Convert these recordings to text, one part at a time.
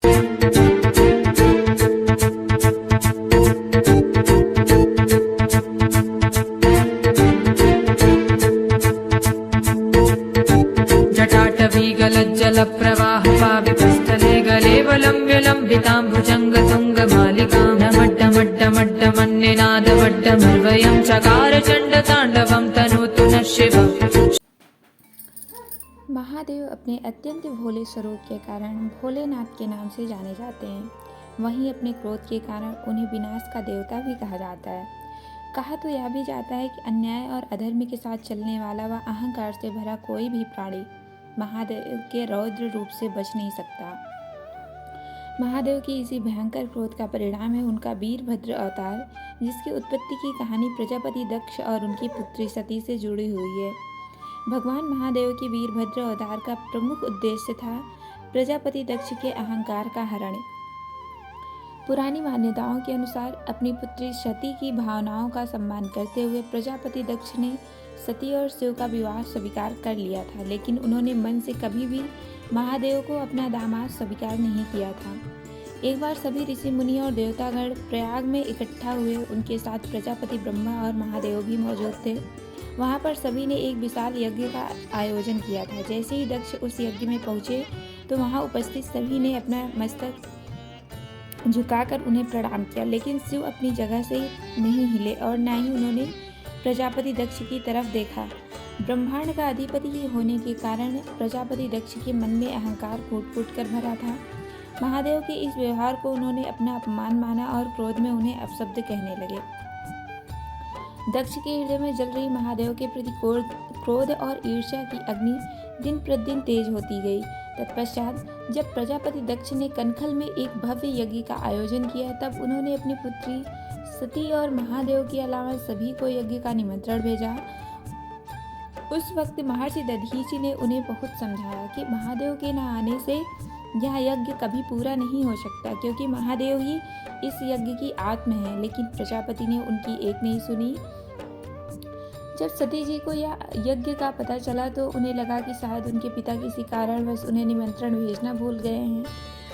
जटाटवीगलज्जलप्रवाहपावितस्थले गलेवलम्ब्य लम्बिताम्बुजङ्गतुङ्गमालिकां नमड्डमड्डमड्डमन्निनादवड्डमर्वयं चकार चण्डताण्डवं तनोतु नः शिवः। महादेव अपने अत्यंत भोले स्वरूप के कारण भोलेनाथ के नाम से जाने जाते हैं। वहीं अपने क्रोध के कारण उन्हें विनाश का देवता भी कहा जाता है। कहा तो यह भी जाता है कि अन्याय और अधर्म के साथ चलने वाला व अहंकार से भरा कोई भी प्राणी महादेव के रौद्र रूप से बच नहीं सकता। महादेव की इसी भयंकर क्रोध का परिणाम है उनका वीरभद्र अवतार, जिसकी उत्पत्ति की कहानी प्रजापति दक्ष और उनकी पुत्री सती से जुड़ी हुई है। भगवान महादेव की वीरभद्र अवतार का प्रमुख उद्देश्य था प्रजापति दक्ष के अहंकार का हरण। पुरानी मान्यताओं के अनुसार अपनी पुत्री सती की भावनाओं का सम्मान करते हुए प्रजापति दक्ष ने सती और शिव का विवाह स्वीकार कर लिया था, लेकिन उन्होंने मन से कभी भी महादेव को अपना दामाद स्वीकार नहीं किया था। एक बार सभी ऋषि मुनि और देवतागण प्रयाग में इकट्ठा हुए। उनके साथ प्रजापति ब्रह्मा और महादेव भी मौजूद थे। वहाँ पर सभी ने एक विशाल यज्ञ का आयोजन किया था। जैसे ही दक्ष उस यज्ञ में पहुँचे तो वहाँ उपस्थित सभी ने अपना मस्तक झुकाकर उन्हें प्रणाम किया, लेकिन शिव अपनी जगह से नहीं हिले और न ही उन्होंने प्रजापति दक्ष की तरफ देखा। ब्रह्मांड का अधिपति होने के कारण प्रजापति दक्ष के मन में अहंकार फूट कर भरा था। महादेव के इस व्यवहार को उन्होंने अपना अपमान माना और क्रोध में उन्हें अपशब्द कहने लगे। दक्ष के हृदय में जल रही महादेव के प्रति क्रोध और ईर्ष्या की अग्नि दिन प्रतिदिन तेज होती गई। तत्पश्चात जब प्रजापति दक्ष ने कनखल में एक भव्य यज्ञ का आयोजन किया, तब उन्होंने अपनी पुत्री सती और महादेव के अलावा सभी को यज्ञ का निमंत्रण भेजा। उस वक्त महर्षि दधीचि ने उन्हें बहुत समझाया कि महादेव के न आने से यह यज्ञ कभी पूरा नहीं हो सकता, क्योंकि महादेव ही इस यज्ञ की आत्मा है। लेकिन प्रजापति ने उनकी एक नहीं सुनी। जब सती जी को यह यज्ञ का पता चला तो उन्हें लगा कि शायद उनके पिता किसी कारणवश उन्हें निमंत्रण भेजना भूल गए हैं।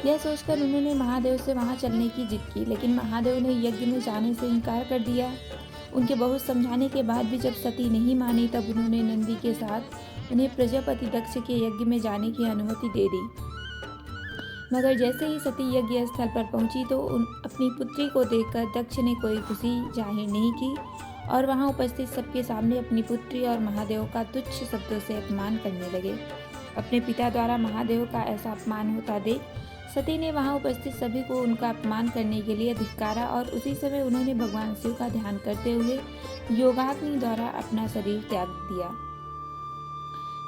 यह सोचकर उन्होंने महादेव से वहां चलने की जिद की, लेकिन महादेव ने यज्ञ में जाने से इनकार कर दिया। उनके बहुत समझाने के बाद भी जब सती नहीं मानी, तब उन्होंने नंदी के साथ उन्हें प्रजापति दक्ष के यज्ञ में जाने की अनुमति दे दी। मगर जैसे ही सती यज्ञ स्थल पर पहुंची तो अपनी पुत्री को देखकर दक्ष ने कोई खुशी जाहिर नहीं की और वहां उपस्थित सबके सामने अपनी पुत्री और महादेव का तुच्छ शब्दों से अपमान करने लगे। अपने पिता द्वारा महादेव का ऐसा अपमान होता देख सती ने वहां उपस्थित सभी को उनका अपमान करने के लिए धिक्कारा और उसी समय उन्होंने भगवान शिव का ध्यान करते हुए योगाग्नि द्वारा अपना शरीर त्याग दिया।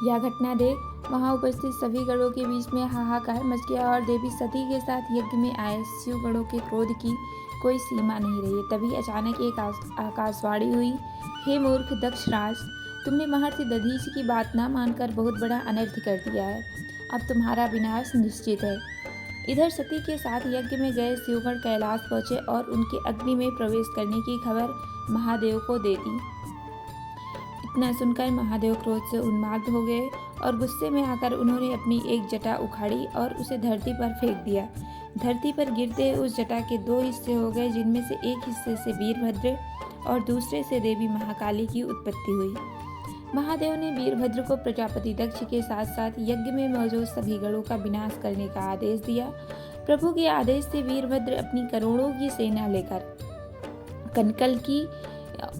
यह घटना देख वहां उपस्थित सभी गणों के बीच में हाहाकार मच गया और देवी सती के साथ यज्ञ में आए शिव गणों के क्रोध की कोई सीमा नहीं रही। तभी अचानक एक आकाशवाणी हुई, हे मूर्ख दक्षराज, तुमने महर्षि दधीचि की बात न मानकर बहुत बड़ा अनर्थ कर दिया है। अब तुम्हारा विनाश निश्चित है। इधर सती के साथ यज्ञ में गए शिवगण कैलाश पहुंचे और उनके अग्नि में प्रवेश करने की खबर महादेव को दे दी। इतना सुनकर महादेव क्रोध से उन्माद हो गए और गुस्से में आकर उन्होंने अपनी एक जटा उखाड़ी और उसे धरती पर फेंक दिया। धरती पर गिरते उस जटा के दो हिस्से हो गए, जिनमें से एक हिस्से से वीरभद्र और दूसरे से देवी महाकाली की उत्पत्ति हुई। महादेव ने वीरभद्र को प्रजापति दक्ष के साथ साथ यज्ञ में मौजूद सभी गणों का विनाश करने का आदेश दिया। प्रभु के आदेश से वीरभद्र अपनी करोड़ों की सेना लेकर कनकल की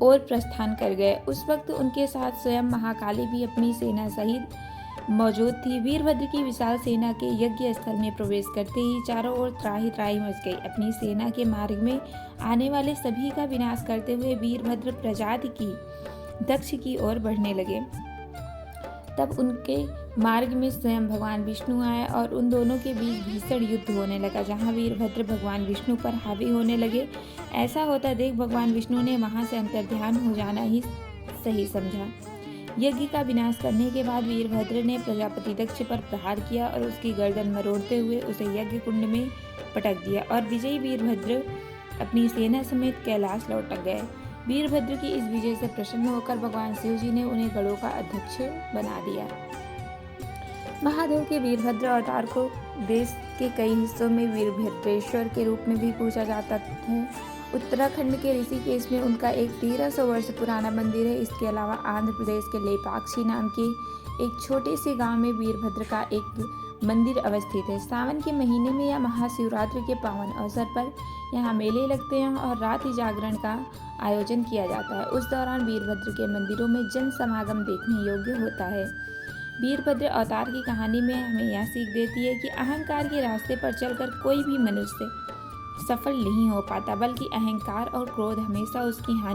ओर प्रस्थान कर गए। उस वक्त उनके साथ स्वयं महाकाली भी अपनी सेना सहित मौजूद थी। वीरभद्र की विशाल सेना के यज्ञ स्थल में प्रवेश करते ही चारों ओर त्राही त्राही मच गई। अपनी सेना के मार्ग में आने वाले सभी का विनाश करते हुए वीरभद्र प्रजाति की दक्ष की ओर बढ़ने लगे। तब उनके मार्ग में स्वयं भगवान विष्णु आए और उन दोनों के बीच भीषण युद्ध होने लगा, जहां वीरभद्र भगवान विष्णु पर हावी होने लगे। ऐसा होता देख भगवान विष्णु ने वहां से अंतर्ध्यान हो जाना ही सही समझा। यज्ञ का विनाश करने के बाद वीरभद्र ने प्रजापति दक्ष पर प्रहार किया और उसकी गर्दन मरोड़ते हुए उसे यज्ञ कुंड में पटक दिया और विजयी वीरभद्र अपनी सेना समेत कैलाश लौट गए। वीरभद्र की इस विजय से प्रसन्न होकर भगवान शिव जी ने उन्हें गणों का अध्यक्ष बना दिया। महादेव के वीरभद्र अवतार को देश के कई हिस्सों में वीरभद्रेश्वर के रूप में भी पूजा जाता है। उत्तराखंड के ऋषिकेश में उनका एक 1300 वर्ष पुराना मंदिर है। इसके अलावा आंध्र प्रदेश के लेपाक्षी नाम के एक छोटे से गांव में वीरभद्र का एक मंदिर अवस्थित है। सावन के महीने में या महाशिवरात्रि के पावन अवसर पर यहाँ मेले लगते हैं और रात्रि जागरण का आयोजन किया जाता है। उस दौरान वीरभद्र के मंदिरों में जन समागम देखने योग्य होता है। वीरभद्र अवतार की कहानी में हमें यह सीख देती है कि अहंकार के रास्ते पर चलकर कोई भी मनुष्य सफल नहीं हो पाता, बल्कि अहंकार और क्रोध हमेशा उसकी हानि